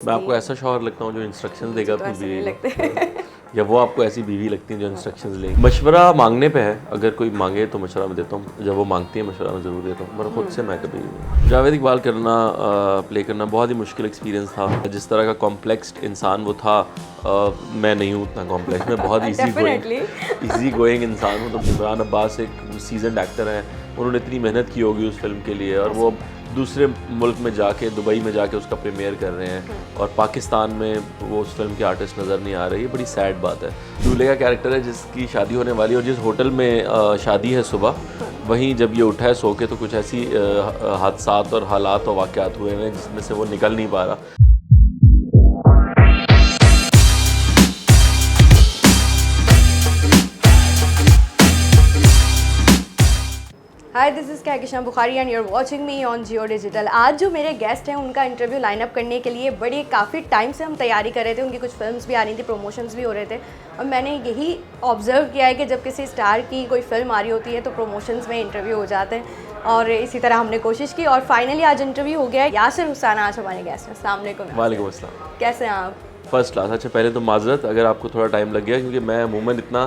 मैं आपको ऐसा शौहर लगता हूँ जो इंस्ट्रक्शंस देगा तो अपनी ऐसे बीवी नहीं को, लगते। या वो आपको ऐसी बीवी लगती है जो इंस्ट्रक्शंस लेगी। मशवरा मांगने पे है, अगर कोई मांगे तो मशवरा मैं देता हूँ, जब वो मांगती है मशवरा मैं ज़रूर देता हूँ, पर खुद से मैं कभी नहीं। जावेद इकबाल करना प्ले करना बहुत ही मुश्किल एक्सपीरियंस था। जिस तरह का कॉम्प्लेक्स इंसान वो था, मैं नहीं हूँ उतना कॉम्प्लेक्स। मैं बहुत ईजी गोइंग इंसान हूँ। तो इमरान अब्बास एक सीजनड एक्टर हैं, उन्होंने इतनी मेहनत की होगी उस फिल्म के लिए, और वो दूसरे मुल्क में जाके, दुबई में जाके उसका प्रीमियर कर रहे हैं, और पाकिस्तान में वो उस फिल्म के आर्टिस्ट नज़र नहीं आ रहे। ये बड़ी सैड बात है। दूल्हे का कैरेक्टर है जिसकी शादी होने वाली है, और जिस होटल में शादी है सुबह, वहीं जब ये उठा है सो के, तो कुछ ऐसी हादसात और हालात और वाक़यात हुए हैं जिसमें से वो निकल नहीं पा रहा। Hi, this is Kahkashan Bukhari and you're watching me on Jio digital. आज जो मेरे गेस्ट हैं उनका इंटरव्यू लाइन अप करने के लिए काफ़ी टाइम से हम तैयारी कर रहे थे। उनकी कुछ फिल्म्स भी आ रही थी, प्रमोशंस भी हो रहे थे, और मैंने यही ऑब्ज़र्व किया है कि जब किसी स्टार की कोई फिल्म आ रही होती है तो प्रमोशंस में इंटरव्यू हो जाते हैं, और इसी तरह हमने कोशिश की और फाइनली आज इंटरव्यू हो गया है। यासिर हुसैन आज हमारे गेस्ट हैं। अस्सलाम वालेकुम। वालेकुम अस्सलाम। कैसे हैं आप? First class. अच्छा, पहले तो माजरत अगर आपको थोड़ा टाइम लग गया, क्योंकि मैं अमूमन इतना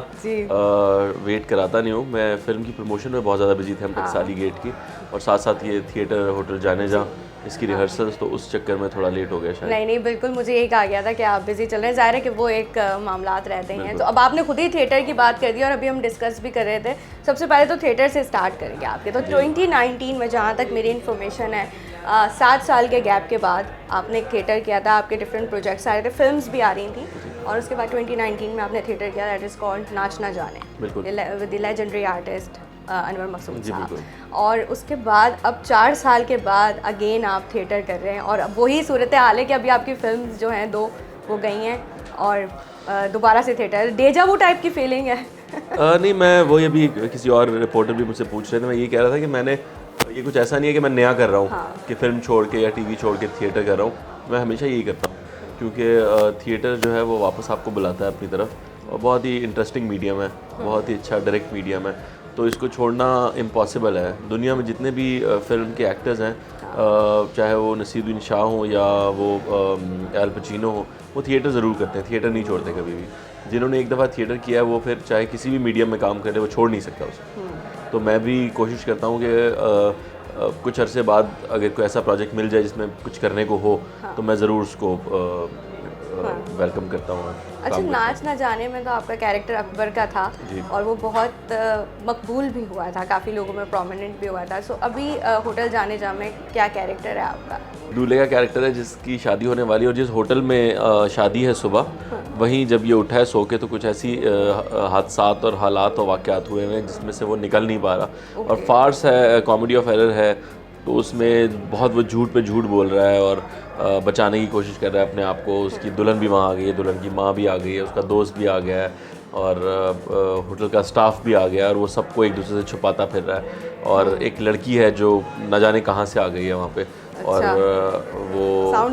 वेट कराता नहीं हूँ। मैं फ़िल्म की प्रमोशन में बहुत ज़्यादा बिजी थे हम टकसाली गेट की, और साथ साथ ये थिएटर होटल जाने जा इसकी रिहर्सल्स, तो उस चक्कर में थोड़ा लेट हो गया शायद। नहीं बिल्कुल, मुझे यही कहा गया था कि आप बिजी चल रहे हैं। ज़ाहिर है कि वो एक मामलात रहते हैं। तो अब आपने खुद ही थिएटर की बात कर दी, और अभी हम डिस्कस भी कर रहे थे। सबसे पहले तो थिएटर से स्टार्ट करेंगे आपके। तो 2019 में, जहाँ तक मेरी इन्फॉर्मेशन है, 7 साल के गैप के बाद आपने थिएटर किया था। आपके डिफरेंट प्रोजेक्ट्स आ रहे थे, फिल्म्स भी आ रही थी, और उसके बाद 2019 में आपने थिएटर किया, that is called Naach Na Jaane, with the legendary artist Anwar Masood साहब। और उसके बाद अब 4 साल के बाद अगेन आप थिएटर कर रहे हैं, और अब वही सूरत हाल है कि अभी आपकी फिल्म्स जो हैं 2 वो गई हैं, और दोबारा से थिएटर, डेजा वू टाइप की फीलिंग है। नहीं, मैं वही, अभी किसी और रिपोर्टर भी मुझसे पूछ रहे थे, मैं ये कह रहा था कि मैंने ये कुछ ऐसा नहीं है कि मैं नया कर रहा हूँ, कि फ़िल्म छोड़ के या टीवी छोड़ के थिएटर कर रहा हूँ। मैं हमेशा यही करता हूँ, क्योंकि थिएटर जो है वो वापस आपको बुलाता है अपनी तरफ, और बहुत ही इंटरेस्टिंग मीडियम है, बहुत ही अच्छा डायरेक्ट मीडियम है, तो इसको छोड़ना इम्पॉसिबल है। दुनिया में जितने भी फिल्म के एक्टर्स हैं, चाहे वो नसीरुद्दीन शाह हो या वो एल पचीनो हो, वो थिएटर ज़रूर करते हैं, थिएटर नहीं छोड़ते कभी भी। जिन्होंने एक दफ़ा थिएटर किया है वो फिर चाहे किसी भी मीडियम में काम करे, वो छोड़ नहीं सकता उसे। तो मैं भी कोशिश करता हूँ कि कुछ अरसे बाद अगर कोई ऐसा प्रोजेक्ट मिल जाए जिसमें कुछ करने को हो, तो मैं ज़रूर उसको वेलकम करता हूँ। अच्छा, नाच ना जाने में तो आपका कैरेक्टर अकबर का था, और वो बहुत मकबूल भी हुआ था, काफ़ी लोगों में प्रोमिनेंट भी हुआ था। सो अभी होटल जाने जा में क्या कैरेक्टर है आपका? दूल्हे का कैरेक्टर है जिसकी शादी होने वाली है, और जिस होटल में शादी है सुबह, वहीं जब ये उठा है सो के, तो कुछ ऐसी हादसात और हालात और वाक़यात हुए हैं जिसमें से वो निकल नहीं पा रहा। और फार्स है, कॉमेडी ऑफ एरर है, तो उसमें बहुत वो झूठ पे झूठ बोल रहा है, और बचाने की कोशिश कर रहा है अपने आप को। उसकी दुल्हन भी वहाँ आ गई है, दुल्हन की माँ भी आ गई है, उसका दोस्त भी आ गया है, और होटल का स्टाफ भी आ गया है, और वो सबको एक दूसरे से छुपाता फिर रहा है। और एक लड़की है जो न जाने कहाँ से आ गई है वहाँ पे, और वो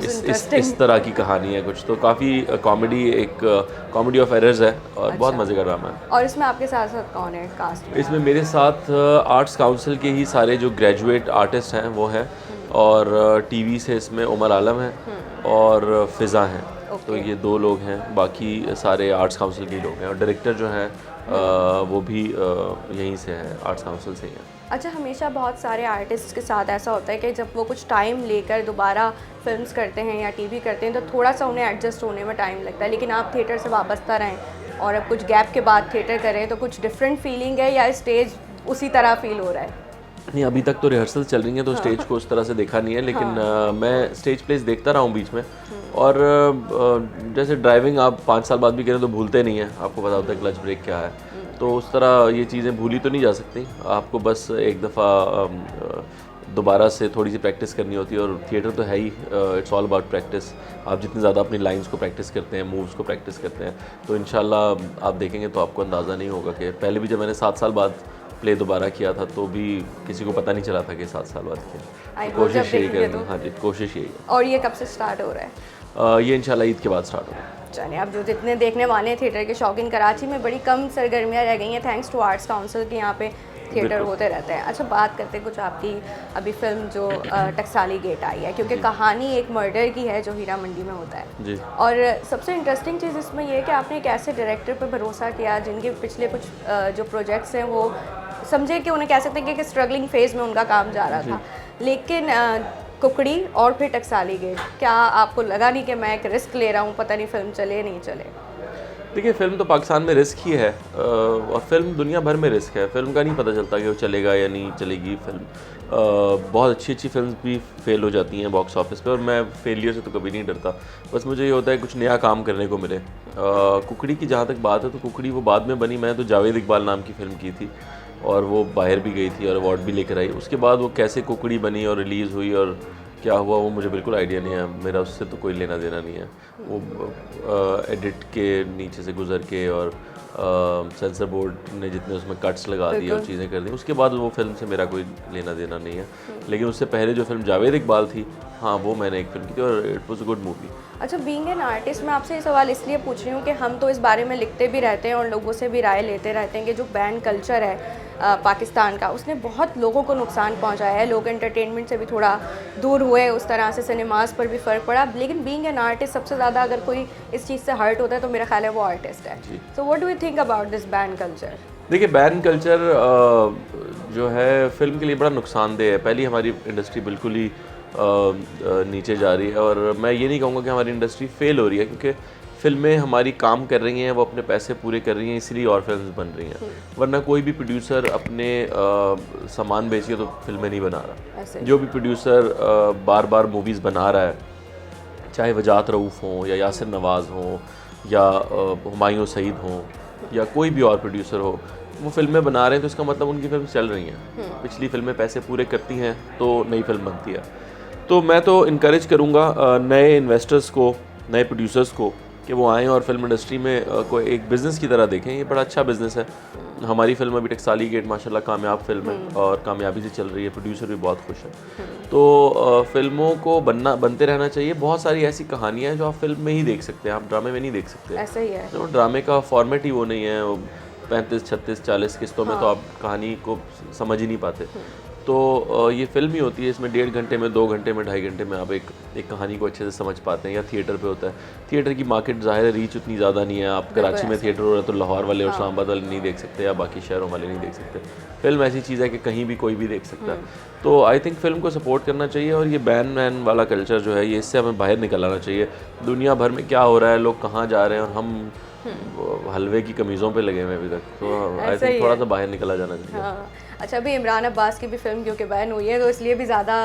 इस तरह की कहानी है कुछ। तो काफ़ी कॉमेडी ऑफ एरर्स है, और बहुत मज़े का ड्रामा है। और इसमें आपके साथ साथ कौन है कास्ट में? इसमें मेरे साथ आर्ट्स काउंसिल के ही सारे जो ग्रेजुएट आर्टिस्ट हैं वो हैं, और टीवी से इसमें उमर आलम है और फ़िज़ा हैं। तो ये 2 लोग हैं, बाकी सारे आर्ट्स काउंसिल के ही लोग हैं, और डायरेक्टर जो हैं वो भी यहीं से हैं, आर्ट्स काउंसिल से ही हैं। अच्छा, हमेशा बहुत सारे आर्टिस्ट के साथ ऐसा होता है कि जब वो कुछ टाइम लेकर दोबारा फिल्म्स करते हैं या टीवी करते हैं, तो थोड़ा सा उन्हें एडजस्ट होने में टाइम लगता है, लेकिन आप थिएटर से वाबस्ता रहें और अब कुछ गैप के बाद थिएटर करें, तो कुछ डिफरेंट फीलिंग है या स्टेज उसी तरह फील हो रहा है? नहीं, अभी तक तो रिहर्सल चल रही हैं, तो स्टेज को उस तरह से देखा नहीं है, लेकिन मैं स्टेज प्लेस देखता रहा हूँ बीच में। और जैसे ड्राइविंग आप 5 साल बाद भी करें तो भूलते नहीं हैं, आपको पता होता है क्लच ब्रेक क्या है, तो उस तरह ये चीज़ें भूली तो नहीं जा सकती। आपको बस एक दफ़ा दोबारा से थोड़ी सी प्रैक्टिस करनी होती है, और थिएटर तो है ही, इट्स ऑल अबाउट प्रैक्टिस। आप जितनी ज़्यादा अपनी लाइंस को प्रैक्टिस करते हैं, मूव्स को प्रैक्टिस करते हैं, तो इंशाल्लाह आप देखेंगे तो आपको अंदाज़ा नहीं होगा कि पहले भी जब मैंने 7 साल बाद प्ले दोबारा किया था, तो भी किसी को पता नहीं चला था कि 7 साल बाद किया। कोशिश यही करेंगे। हाँ जी, कोशिश यही है। और ये कब से स्टार्ट हो रहा है? ये इंशाल्लाह ईद के बाद स्टार्ट होगा। चलिए, अब जो जितने देखने वाले हैं थिएटर के शौकीन, कराची में बड़ी कम सरगर्मियाँ रह गई हैं थैंक्स टू आर्ट्स काउंसिल के। यहाँ पे थिएटर होते रहते हैं। अच्छा, बात करते हैं कुछ आपकी अभी फिल्म जो टकसाली गेट आई है, क्योंकि कहानी एक मर्डर की है जो हीरा मंडी में होता है जी। और सबसे इंटरेस्टिंग चीज़ इसमें ये है कि आपने एक ऐसे डायरेक्टर पर भरोसा किया जिनके पिछले कुछ जो प्रोजेक्ट्स हैं वो समझे कि उन्हें कह सकते हैं कि स्ट्रगलिंग फेज़ में उनका काम जा रहा था, लेकिन कुकड़ी और फिर टकसाली गेट, क्या आपको लगा नहीं कि मैं एक रिस्क ले रहा हूँ, पता नहीं फिल्म चले नहीं चले? देखिए, फ़िल्म तो पाकिस्तान में रिस्क ही है और फिल्म दुनिया भर में रिस्क है। फ़िल्म का नहीं पता चलता कि वो चलेगा या नहीं चलेगी फ़िल्म। बहुत अच्छी फिल्म भी फेल हो जाती हैं बॉक्स ऑफिस पे और मैं फेलियर से तो कभी नहीं डरता। बस मुझे ये होता है कुछ नया काम करने को मिले। कुकड़ी की जहाँ तक बात है तो कुकड़ी वो बाद में बनी, मैं तो जावेद इकबाल नाम की फ़िल्म की थी और वो बाहर भी गई थी और अवार्ड भी लेकर आई। उसके बाद वो कैसे कुकड़ी बनी और रिलीज़ हुई और क्या हुआ वो मुझे बिल्कुल आइडिया नहीं है, मेरा उससे तो कोई लेना देना नहीं है। वो एडिट के नीचे से गुजर के और सेंसर बोर्ड ने जितने उसमें कट्स लगा दिए और चीज़ें कर दी, उसके बाद वो फिल्म से मेरा कोई लेना देना नहीं है। लेकिन उससे पहले जो फिल्म जावेद इकबाल थी, हाँ वो मैंने एक फिल्म की थी और it was a good movie. अच्छा, बीइंग एन आर्टिस्ट मैं आपसे ये सवाल इसलिए पूछ रही हूँ कि हम तो इस बारे में लिखते भी रहते हैं और लोगों से भी राय लेते रहते हैं कि जो बैन कल्चर है पाकिस्तान का, उसने बहुत लोगों को नुकसान पहुंचाया है। लोग एंटरटेनमेंट से भी थोड़ा दूर हुए, उस तरह से सिनेमास पर भी फ़र्क पड़ा। लेकिन बीइंग एन आर्टिस्ट सबसे ज़्यादा अगर कोई इस चीज़ से हर्ट होता है तो मेरा ख्याल है वो आर्टिस्ट है। So what do you think about this ban culture? देखिए, बैन कल्चर जो है फ़िल्म के लिए बड़ा नुकसानदेह है। पहली हमारी इंडस्ट्री बिल्कुल ही नीचे जा रही है और मैं ये नहीं कहूँगा कि हमारी इंडस्ट्री फ़ेल हो रही है, क्योंकि फ़िल्में हमारी काम कर रही हैं, वो अपने पैसे पूरे कर रही हैं, इसलिए और फिल्म बन रही हैं। वरना कोई भी प्रोड्यूसर अपने सामान बेचिए तो फिल्में नहीं बना रहा। जो भी प्रोड्यूसर बार बार मूवीज़ बना रहा है, चाहे वजात रऊफ़ हों या यासिर नवाज़ हों या हुमायूं सईद हों या कोई भी और प्रोड्यूसर हो, वो फिल्में बना रहे हैं तो इसका मतलब उनकी फिल्म चल रही हैं। पिछली फिल्में पैसे पूरे करती हैं तो नई फिल्म बनती है। तो मैं तो इनकरेज करूँगा नए इन्वेस्टर्स को, नए प्रोड्यूसर्स को कि वो आएँ और फिल्म इंडस्ट्री में कोई एक बिज़नेस की तरह देखें। ये बड़ा अच्छा बिज़नेस है। हमारी फिल्म अभी टकसाली गेट माशाल्लाह कामयाब फिल्म है और कामयाबी से चल रही है, प्रोड्यूसर भी बहुत खुश है। तो फिल्मों को बनते रहना चाहिए। बहुत सारी ऐसी कहानियाँ हैं जो आप फिल्म में ही देख सकते हैं, आप ड्रामे में नहीं देख सकते। ऐसा ही है। तो ड्रामे का फॉर्मेट ही वो नहीं है। 35, 36, 40 किस्तों में तो आप कहानी को समझ ही नहीं पाते। तो ये फिल्म ही होती है, इसमें 1.5 घंटे में, 2 घंटे में, 2.5 घंटे में आप एक कहानी को अच्छे से समझ पाते हैं। या थिएटर पे होता है, थिएटर की मार्केट ज़ाहिर है रीच उतनी ज़्यादा नहीं है। आप कराची में थिएटर हो रहा है तो लाहौर वाले और इस्लामाबाद वाले नहीं देख सकते या बाकी शहरों वाले नहीं देख सकते। फिल्म ऐसी चीज़ है कि कहीं भी कोई भी देख सकता है। तो आई थिंक फिल्म को सपोर्ट करना चाहिए और ये बैन वैन वाला कल्चर जो है ये इससे हमें बाहर निकल आना चाहिए। दुनिया भर में क्या हो रहा है, लोग कहाँ जा रहे हैं और हम हलवे की कमीज़ों पे लगे हुए अभी तक। तो आई थिंक थोड़ा सा बाहर निकला जाना चाहिए। हाँ। अच्छा, अभी इमरान अब्बास की भी फिल्म क्योंकि बैन हुई है तो इसलिए भी ज़्यादा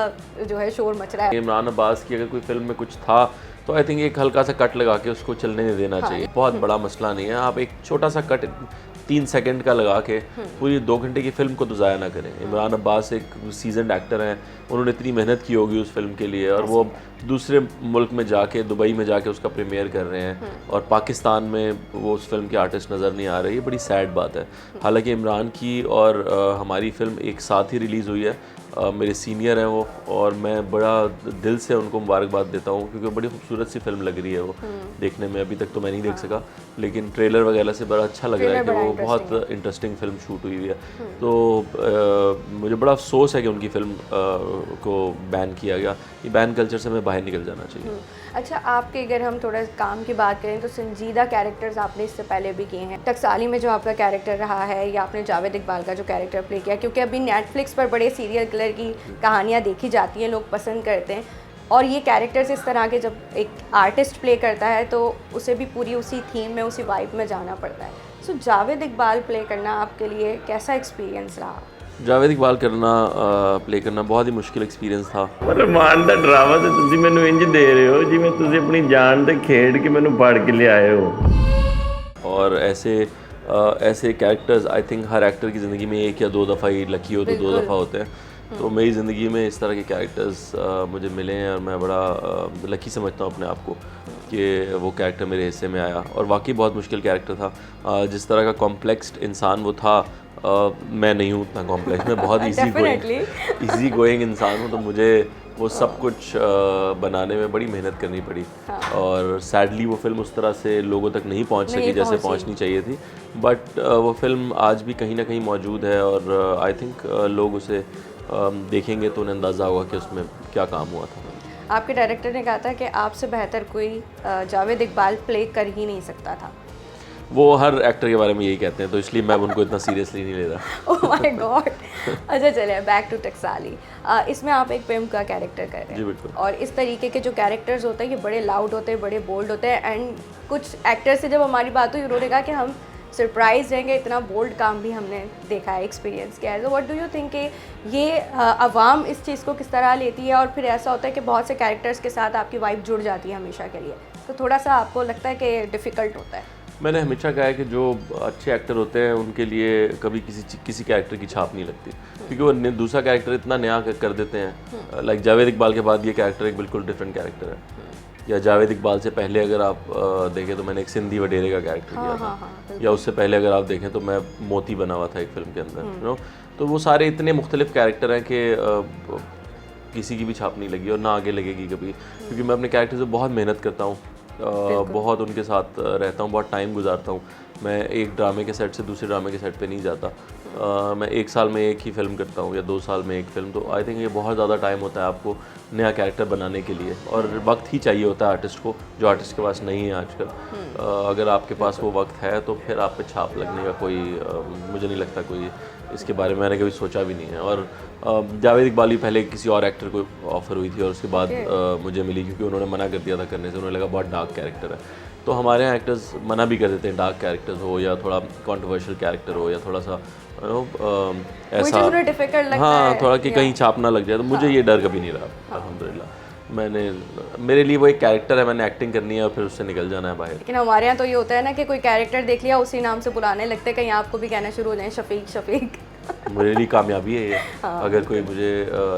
जो है शोर मच रहा है। इमरान अब्बास की अगर कोई फिल्म में कुछ था तो आई थिंक एक हल्का सा कट लगा के उसको चलने नहीं देना चाहिए। बहुत बड़ा मसला नहीं है, आप एक छोटा सा कट 3 सेकंड का लगा के पूरी 2 घंटे की फिल्म को तो ज़ाया ना करें। इमरान अब्बास एक सीजनड एक्टर हैं, उन्होंने इतनी मेहनत की होगी उस फिल्म के लिए और वो दूसरे मुल्क में जाके, दुबई में जाके उसका प्रीमियर कर रहे हैं और पाकिस्तान में वो उस फिल्म के आर्टिस्ट नज़र नहीं आ रहे। ये बड़ी सैड बात है। हालांकि इमरान की और हमारी फ़िल्म एक साथ ही रिलीज़ हुई है। मेरे सीनियर हैं वो और मैं बड़ा दिल से उनको मुबारकबाद देता हूँ क्योंकि बड़ी खूबसूरत सी फिल्म लग रही है वो देखने में। अभी तक तो मैं नहीं देख सका, लेकिन ट्रेलर वगैरह से बड़ा अच्छा लग रहा है कि वो बहुत इंटरेस्टिंग फिल्म शूट हुई है। तो मुझे बड़ा अफसोस है कि उनकी फ़िल्म को बैन किया गया। ये बैन कल्चर से हमें बाहर निकल जाना चाहिए। अच्छा, आपके अगर हम थोड़ा काम की बात करें तो संजीदा कैरेक्टर्स आपने इससे पहले भी किए हैं। टकसाली में जो आपका कैरेक्टर रहा है या आपने जावेद इकबाल का जो कैरेक्टर प्ले किया, क्योंकि अभी नेटफ्लिक्स पर बड़े सीरियल किलर की कहानियाँ देखी जाती हैं, लोग पसंद करते हैं और ये कैरेक्टर्स इस तरह के जब एक आर्टिस्ट प्ले करता है तो उसे भी पूरी उसी थीम में, उसी वाइब में जाना पड़ता है। सो जावेद इकबाल प्ले करना आपके लिए कैसा एक्सपीरियंस रहा? जावेद इकबाल प्ले करना बहुत ही मुश्किल एक्सपीरियंस था। रमान दा ड्रामा तो तुसी मैनू इंज दे रहे हो जिवें तुसी अपनी जान ते खेड के मैनू फड़ के ले आए हो। और ऐसे characters I think her actor की ज़िंदगी में एक या 2 दफ़ा ही लकी हो तो 2 दफ़ा होते हैं। तो मेरी ज़िंदगी में इस तरह के कैरेक्टर्स मुझे मिले हैं और मैं बड़ा लकी समझता हूँ अपने आप को कि वो कैरेक्टर मेरे हिस्से में आया। और वाकई बहुत मुश्किल कैरेक्टर था। जिस तरह का कॉम्प्लेक्स्ड इंसान वो था, मैं नहीं हूँ उतना कॉम्प्लेक्स, मैं बहुत इजी गोइंग इंसान हूँ, तो मुझे वो सब कुछ बनाने में बड़ी मेहनत करनी पड़ी। और सैडली वो फिल्म उस तरह से लोगों तक नहीं पहुँच सकी जैसे पहुँचनी चाहिए थी, बट वो फिल्म आज भी कहीं ना कहीं मौजूद है और आई थिंक लोग उसे देखेंगे तो उन्हें अंदाज़ा होगा कि उसमें क्या काम हुआ था। आपके डायरेक्टर ने कहा था कि आपसे बेहतर कोई जावेद इकबाल प्ले कर ही नहीं सकता था। वो हर एक्टर के बारे में यही कहते हैं, तो इसलिए मैं उनको इतना सीरियसली नहीं ले रहा। Oh my God. अच्छा चलिए बैक टू टकसाली। इसमें आप एक पिम्प का कैरेक्टर कर रहे हैं। जी बिल्कुल। और इस तरीके के जो कैरेक्टर्स होते हैं ये बड़े लाउड होते हैं, बड़े बोल्ड होते हैं, एंड कुछ एक्टर्स से जब हमारी बात हुई उन्होंने कहा कि हम सरप्राइज रहेंगे, इतना बोल्ड काम भी हमने देखा है, एक्सपीरियंस किया है। तो व्हाट डू यू थिंक कि ये अवाम इस चीज़ को किस तरह लेती है, और फिर ऐसा होता है कि बहुत से कैरेक्टर्स के साथ आपकी वाइब जुड़ जाती है हमेशा के लिए, तो थोड़ा सा आपको लगता है कि डिफ़िकल्ट होता है? मैंने हमेशा कहा है कि जो अच्छे एक्टर होते हैं उनके लिए कभी किसी कैरेक्टर की छाप नहीं लगती, क्योंकि वो दूसरा कैरेक्टर इतना नया कर देते हैं। लाइक जावेद इकबाल के बाद ये कैरेक्टर एक बिल्कुल डिफरेंट कैरेक्टर है, या जावेद इकबाल से पहले अगर आप देखें तो मैंने एक सिंधी वडेरे का कैरेक्टर किया था, या उससे पहले अगर आप देखें तो मैं मोती बना हुआ था एक फिल्म के अंदर, यू नो। तो वो सारे इतने मुख्तलिफ कैरेक्टर हैं कि किसी की भी छाप नहीं लगी और ना आगे लगेगी कभी, क्योंकि मैं अपने कैरेक्टर से बहुत मेहनत करता हूँ, बहुत उनके साथ रहता हूँ, बहुत टाइम गुजारता हूँ। मैं एक ड्रामे के सेट से दूसरे ड्रामे के सेट पे नहीं जाता। मैं एक साल में एक ही फ़िल्म करता हूँ या 2 साल में एक फ़िल्म, तो आई थिंक ये बहुत ज़्यादा टाइम होता है आपको नया कैरेक्टर बनाने के लिए, और वक्त ही चाहिए होता है आर्टिस्ट को, जो आर्टिस्ट के पास नहीं है आजकल। अगर आपके पास वो वक्त है तो फिर आप पे छाप लगने का कोई मुझे नहीं लगता कोई इसके बारे में मैंने कभी सोचा भी नहीं है। और जावेद इकबाल भी पहले किसी और एक्टर को ऑफ़र हुई थी और उसके बाद मुझे मिली, क्योंकि उन्होंने मना कर दिया था करने से, उन्हें लगा बहुत डार्क कैरेक्टर है। तो हमारे यहाँ एक्टर्स मना भी कर देते हैं, डार्क कैरेक्टर्स हो या थोड़ा कॉन्ट्रोवर्शियल कैरेक्टर हो या थोड़ा सा ऐसा, हाँ थोड़ा कि कहीं छाप ना लग जाए, तो मुझे ये डर कभी नहीं रहा अल्हम्दुलिल्लाह। मेरे लिए वो एक कैरेक्टर है, मैंने एक्टिंग करनी है और फिर उससे निकल जाना है बाहर। लेकिन हमारे यहाँ तो ये होता है ना कि कोई कैरेक्टर देख लिया उसी नाम से बुलाने लगते हैं, कहीं आपको भी कहना शुरू हो जाए शफीक शफीक। मेरे लिए कामयाबी है ये। अगर कोई मुझे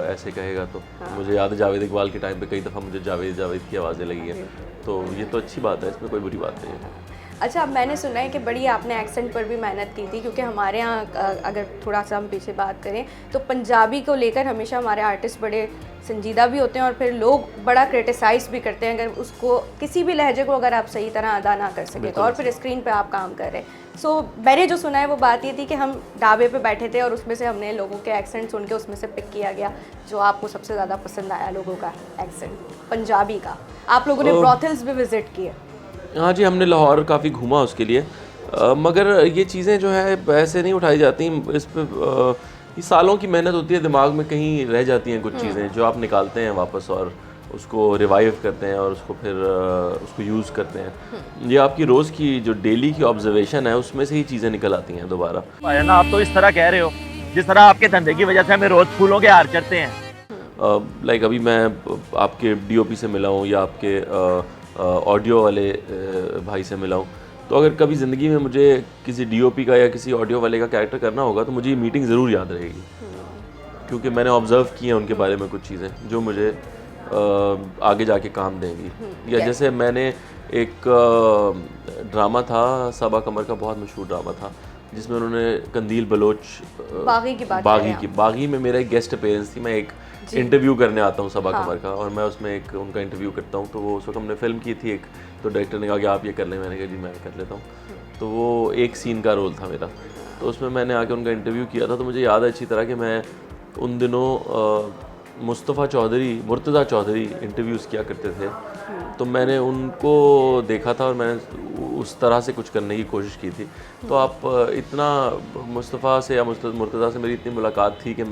ऐसे कहेगा तो मुझे याद है जावेद इकबाल के टाइम पे कई दफ़ा मुझे जावेद जावेद की आवाज़ें लगी हैं, तो ये तो अच्छी बात है, इसमें कोई बुरी बात नहीं है। अच्छा, अब मैंने सुना है कि बड़ी आपने एक्सेंट पर भी मेहनत की थी, क्योंकि हमारे यहाँ अगर थोड़ा सा हम पीछे बात करें तो पंजाबी को लेकर हमेशा हमारे आर्टिस्ट बड़े संजीदा भी होते हैं और फिर लोग बड़ा क्रिटिसाइज़ भी करते हैं अगर उसको किसी भी लहजे को अगर आप सही तरह अदा ना कर सके तो, और फिर स्क्रीन पे आप काम कर रहे हैं। सो मैंने जो सुना है वो बात ये थी कि हम ढाबे पे बैठे थे और उसमें से हमने लोगों के एक्सेंट सुन के उसमें से पिक किया गया जो आपको सबसे ज़्यादा पसंद आया लोगों का एक्सेंट पंजाबी का। आप लोगों ने ब्रॉथल्स भी विज़िट किए? हाँ जी, हमने लाहौर काफ़ी घूमा उसके लिए, मगर ये चीज़ें जो है ऐसे नहीं उठाई जाती, इस पर ये सालों की मेहनत होती है, दिमाग में कहीं रह जाती हैं कुछ चीज़ें जो आप निकालते हैं वापस और उसको रिवाइव करते हैं और उसको फिर उसको यूज़ करते हैं। ये आपकी रोज़ की जो डेली की ऑब्जर्वेशन है उसमें से ही चीज़ें निकल आती हैं दोबारा। ना आप तो इस तरह कह रहे हो जिस तरह आपके धंधे की वजह से हमें रोज़ फूलों के हार चढ़ते हैं। लाइक अभी मैं आपके DOP से मिला हूँ या आपके ऑडियो वाले भाई से मिला हूँ, तो अगर कभी ज़िंदगी में मुझे किसी DOP का या किसी ऑडियो वाले का कैरेक्टर करना होगा तो मुझे ये मीटिंग ज़रूर याद रहेगी, क्योंकि मैंने ऑब्ज़र्व की है उनके बारे में कुछ चीज़ें जो मुझे आगे जाके काम देंगी। या जैसे मैंने एक ड्रामा था सबा कमर का, बहुत मशहूर ड्रामा था जिसमें उन्होंने कंदील बलोच बागी में मेरा एक गेस्ट अपीयरेंस थी। मैं एक इंटरव्यू करने आता हूँ सबा कमर का और मैं उसमें एक उनका इंटरव्यू करता हूँ, तो वो उस वक्त हमने फिल्म की थी एक, तो डायरेक्टर ने कहा कि आप ये कर लें, मैंने कहा जी मैं कर लेता हूँ। तो वो एक सीन का रोल था मेरा, तो उसमें मैंने आके उनका इंटरव्यू किया था। तो मुझे याद है अच्छी तरह कि मैं उन दिनों मुर्तज़ा चौधरी इंटरव्यूज़ किया करते थे, तो मैंने उनको देखा था और मैंने उस तरह से कुछ करने की कोशिश की थी। तो आप इतना मुस्तफ़ा से या मुर्तज़ा से मेरी इतनी मुलाकात थी कि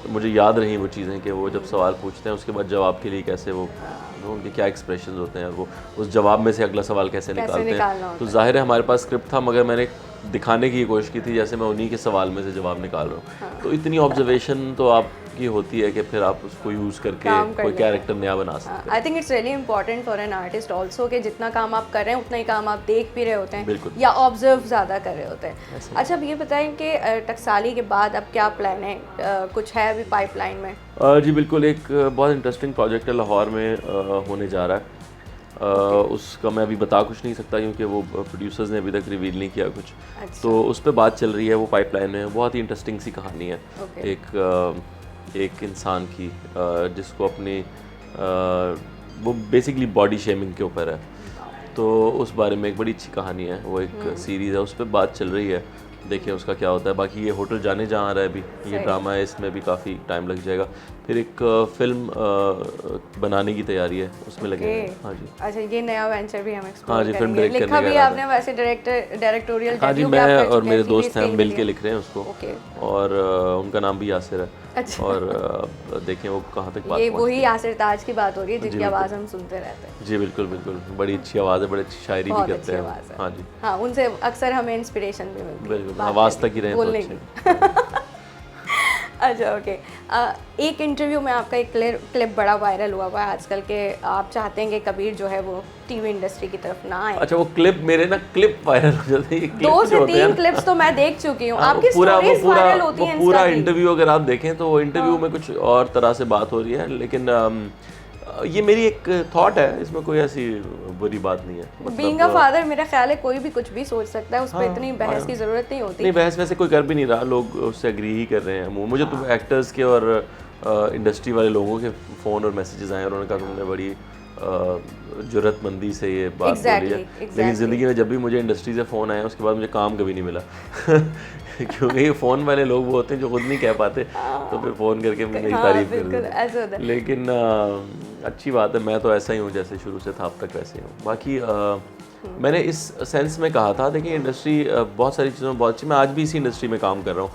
मुझे याद रही वो चीज़ें कि वो जब सवाल पूछते हैं उसके बाद जवाब के लिए कैसे वो उनके क्या एक्सप्रेशंस होते हैं और वो उस जवाब में से अगला सवाल कैसे निकालते हैं। तो जाहिर है हमारे पास स्क्रिप्ट था, मगर मैंने दिखाने की कोशिश की थी जैसे मैं उन्हीं के सवाल में से जवाब निकाल रहा हूँ। तो इतनी ऑब्जर्वेशन तो आपकी होती है कि फिर आप उसको यूज़ करके कोई कैरेक्टर नया बना सकते हैं। I think it's really important for an artist also कि जितना काम आप कर रहे हैं उतना ही काम आप देख भी रहे होते हैं या ऑब्जर्व ज़्यादा कर रहे होते हैं। अच्छा, अब ये बताएं कि टकसाली के बाद अब क्या प्लान है, कुछ है अभी पाइपलाइन में? जी बिल्कुल, एक बहुत इंटरेस्टिंग प्रोजेक्ट है लाहौर में होने जा रहा है। उसका मैं अभी बता कुछ नहीं सकता क्योंकि वो प्रोड्यूसर्स ने अभी तक रिवील नहीं किया कुछ। अच्छा। तो उस पर बात चल रही है, वो पाइपलाइन में है। बहुत ही इंटरेस्टिंग सी कहानी है। Okay. एक इंसान की जिसको अपनी वो बेसिकली बॉडी शेमिंग के ऊपर है, तो उस बारे में एक बड़ी अच्छी कहानी है। वो एक सीरीज़ है, उस पर बात चल रही है, देखिए उसका क्या होता है। बाकी ये होटल जाने जहाँ आ रहा है अभी, ये ड्रामा है, इसमें भी काफ़ी टाइम लग जाएगा। फिर एक फिल्म बनाने की तैयारी है, उसमें लगेंगे। हाँ जी। अच्छा, ये नया वेंचर भी हम एक्सप्लोर हाँ जी, फिल्म करेंगे। डायरेक्ट लिखा करने भी का आपने वैसे डायरेक्टोरियल हाँ जी, डेब्यू भी आप मैं कर और चुके मेरे हैं, दोस्त सीरीज हैं, के मिल के लिए। लिख रहे हैं उसको। ओके। और उनका नाम भी यासिर है। अच्छा। और देखें वो कहाँ तक बात ये पहुंचती वही है। यासिर ताज की बात हो रही है जिनकी बिल्कुल। आवाज़ हम सुनते रहते हैं। जी बिल्कुल बिल्कुल, बड़ी अच्छी आवाज़ है, बड़ी अच्छी शायरी भी बहुत करते अच्छी हैं। आवाज़ है। हाँ जी हाँ, उनसे अक्सर हमें इंस्पिरेशन भी मिलती है। बिल्कुल, बात आवाज़ करने तक ही की, रहे तो बोलने अच्छे। की। अच्छा, ओके। एक इंटरव्यू में आपका एक क्लिप बड़ा वायरल हुआ है आजकल के, आप चाहते हैं कि कबीर जो है वो टीवी इंडस्ट्री की तरफ ना आए। अच्छा, वो क्लिप मेरे ना क्लिप वायरल हो जाते हैं। ये clip 2 जो से होते हैं 3 ना, क्लिप्स तो मैं देख चुकी हूँ। हाँ, आपकी स्टोरीज वायरल होती हैं पूरा इंस्टा की। इंटरव्यू अगर आप देखें तो वो इंटरव्यू में कुछ और तरह से बात हो रही है, लेकिन ये मेरी एक थॉट है, इसमें कोई ऐसी बुरी बात नहीं है। बीइंग अ फादर मेरा ख्याल है कोई भी कुछ भी सोच सकता है, उस पर इतनी बहस की ज़रूरत नहीं होती। नहीं, बहस वैसे कोई कर भी नहीं रहा, लोग उससे एग्री ही कर रहे हैं। मुझे तो एक्टर्स के और इंडस्ट्री वाले लोगों के फ़ोन और मैसेजेस आए और उन्होंने कहा तुमने बड़ी जुर्रतमंदी से ये बात बोली है। लेकिन ज़िंदगी में जब भी मुझे इंडस्ट्री से फ़ोन आया उसके बाद मुझे काम कभी नहीं मिला क्योंकि ये फ़ोन वाले लोग वो होते हैं जो खुद नहीं कह पाते, तो फिर फ़ोन करके मेरी तारीफ कर देते हैं। लेकिन अच्छी बात है, मैं तो ऐसा ही हूँ जैसे शुरू से था अब तक वैसे ही हूँ। बाकी मैंने इस सेंस में कहा था, देखिए इंडस्ट्री बहुत सारी चीज़ों में बहुत अच्छी, मैं आज भी इसी इंडस्ट्री में काम कर रहा हूँ।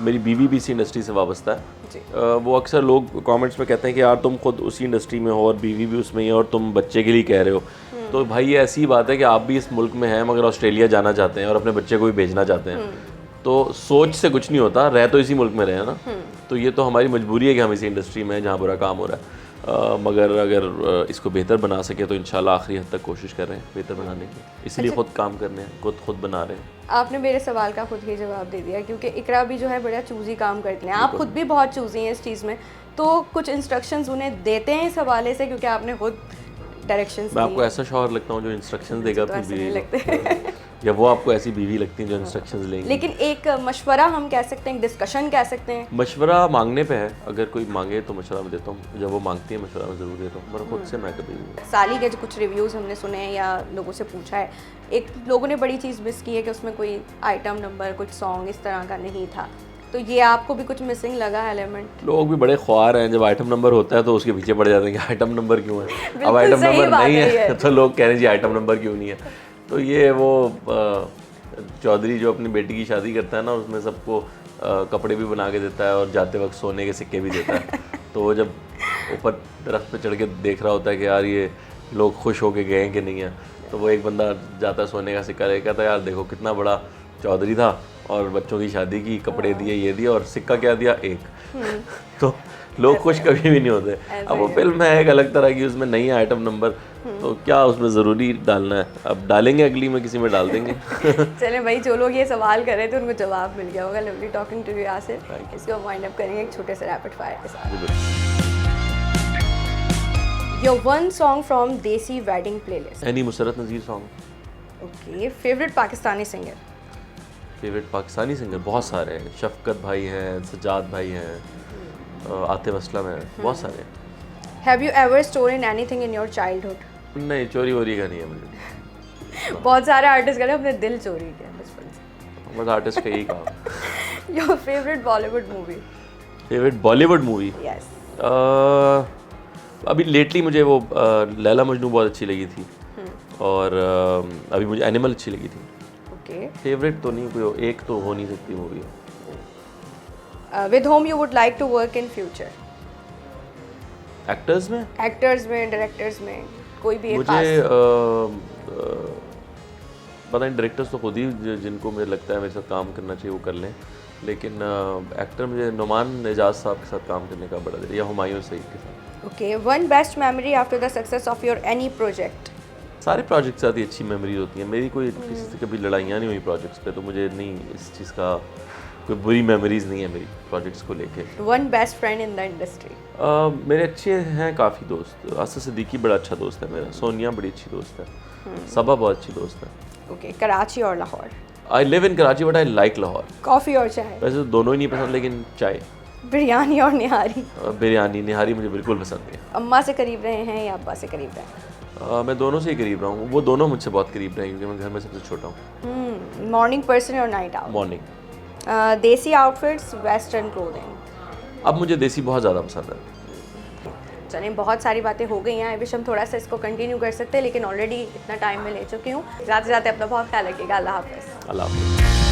मेरी बीवी भी इसी इंडस्ट्री से वाबस्ता है। वो अक्सर लोग कमेंट्स में कहते हैं कि यार तुम खुद उसी इंडस्ट्री में हो और बीवी भी उसमें ही है और तुम बच्चे के लिए कह रहे हो। तो भाई ये ऐसी बात है कि आप भी इस मुल्क में हैं मगर ऑस्ट्रेलिया जाना चाहते हैं और अपने बच्चे को भी भेजना चाहते हैं। तो सोच से कुछ नहीं होता, रह तो इसी मुल्क में रहे ना। तो ये तो हमारी मजबूरी है कि हम इसी इंडस्ट्री में हैं जहाँ बुरा काम हो रहा है। मगर अगर इसको बेहतर बना सके तो इंशाल्लाह आखिरी हद तक कोशिश कर रहे हैं बेहतर बनाने की, इसलिए खुद काम करने हैं, खुद बना रहे हैं। आपने मेरे सवाल का खुद ही जवाब दे दिया, क्योंकि इकरा भी जो है बड़ा चूजी काम करते हैं, आप खुद भी बहुत चूजी हैं इस चीज़ में। तो कुछ इंस्ट्रक्शंस उन्हें देते हैं इस हवाले से, क्योंकि आपने खुद डायरेक्शंस मैं आपको ऐसा शौहर लगता हूँ जो इंस्ट्रक्शंस देगा तो अपनी ऐसे बीवी नहीं लगते। या वो आपको ऐसी बीवी लगती है जो इंस्ट्रक्शंस लेंगी? लेकिन एक मशवरा हम कह सकते हैं, डिस्कशन कह सकते हैं। मशवरा मांगने पे है, अगर कोई मांगे तो मशवरा मैं देता हूँ, जब वो मांगती है मशवरा मैं ज़रूर देता हूँ, मगर खुद से मैं कभी नहीं। साली के जो कुछ रिव्यूज़ हमने सुने हैं या लोगों से पूछा है, एक लोगों ने बड़ी चीज़ मिस की है कि उसमें कोई आइटम नंबर, कुछ सॉन्ग इस तरह का नहीं था। तो ये आपको भी कुछ मिसिंग लगा एलिमेंट? लोग भी बड़े ख्वार हैं, जब आइटम नंबर होता है तो उसके पीछे पड़ जाते हैं कि आइटम नंबर क्यों है। अब आइटम नंबर नहीं है तो लोग कह रहे हैं जी आइटम नंबर क्यों नहीं है। तो ये वो चौधरी जो अपनी बेटी की शादी करता है ना, उसमें सबको कपड़े भी बना के देता है और जाते वक्त सोने के सिक्के भी देता है। तो वो जब ऊपर दरख्त पे चढ़ के देख रहा होता है कि यार ये लोग खुश होके गए हैं कि नहीं है, तो वो एक बंदा जाता है सोने का सिक्का लेकर, कहता है यार देखो कितना बड़ा चौधरी था और बच्चों की शादी की कपड़े दिए, ये दिया और सिक्का क्या दिया, एक। तो लोग खुश कभी भी नहीं होते। अब वो फिल्म है एक अलग तरह की, उसमें नहीं है आइटम नंबर, तो क्या उसमें ज़रूरी डालना है? अब डालेंगे, अगली में किसी में डाल देंगे। चले भाई, जो लोग ये सवाल कर रहे थे उनको जवाब मिल गया होगा। Lovely talking to you Yasir. इसको वाइंड अप करेंगे एक छोटे से रैपिड फायर के साथ। Your one song from desi wedding playlist? Any Musarrat Nazir song. Okay. Favourite Pakistani singer? Favourite Pakistani singer बहुत सारे हैं, शफकत भाई हैं, सज्जाद भाई हैं, आतिफ असलम हैं, बहुत सारे हैं। Have you ever stolen anything in your childhood? नहीं, चोरी वोरी का नहीं है मुझे। बहुत सारे आर्टिस्ट कहते हैं अपने दिल चोरी किया बचपन से। बस आर्टिस्ट का यही काम। Your favourite Bollywood movie? Favourite Bollywood movie? Yes. अभी लेटली मुझे वो लैला मजनू बहुत अच्छी लगी थी और अभी मुझे एनिमल अच्छी लगी थी। ओके। फेवरेट तो नहीं कोई एक तो हो नहीं सकती movie. With whom you would like to work in future? Actors में? एक्टर्स में, डायरेक्टर्स में, कोई भी एक मुझे पता नहीं, डायरेक्टर्स तो खुद ही जिनको मुझे लगता है मेरे साथ काम करना चाहिए वो कर लें, लेकिन एक्टर मुझे नुमान एजाज साहब के साथ काम करने का बड़ा दिल, या हुमायूं सईद के साथ। Okay. One best memory after the success of your any project? सारे प्रोजेक्ट के साथ ही अच्छी मेमोरीज होती हैं मेरी, कोई किसी से कभी लड़ाइयाँ नहीं हुई प्रोजेक्ट्स पे, तो मुझे नहीं इस चीज़ का कोई बुरी मेमोरीज नहीं है मेरी प्रोजेक्ट्स को लेके। One best friend in the industry? मेरे अच्छे हैं काफ़ी दोस्त। आसिफ सिद्दीकी बड़ा अच्छा दोस्त है मेरा, सोनिया बड़ी अच्छी दोस्त है, सबा बहुत अच्छी दोस्त है। ओके, कराची और Lahore? I live in Karachi but I like Lahore. Coffee और चाय? वैसे तो दोनों ही नहीं पसंद, लेकिन चाय। बिरयानी और निहारी? बिरयानी निहारी मुझे बिल्कुल पसंद है। अम्मा से करीब रहे हैं या अब्बा से करीब रहे हैं? मैं दोनों से ही करीब रहा हूँ, वो दोनों मुझसे बहुत करीब रहे हैं क्योंकि मैं घर में सबसे छोटा हूँ। मॉर्निंग पर्सन और नाइट आउट? मॉर्निंग। देसी आउटफिट्स, वेस्टर्न क्लोथिंग? अब मुझे देसी बहुत ज़्यादा पसंद है। चलिए, बहुत सारी बातें हो गई हैं। आई विश हम थोड़ा सा इसको कंटिन्यू कर सकते हैं, लेकिन ऑलरेडी इतना टाइम में ले चुकी हूँ। जाते जाते अपना बहुत ख्याल रखिएगा। अल्लाह हाफ़िज़। अल्लाह हाफ़िज़।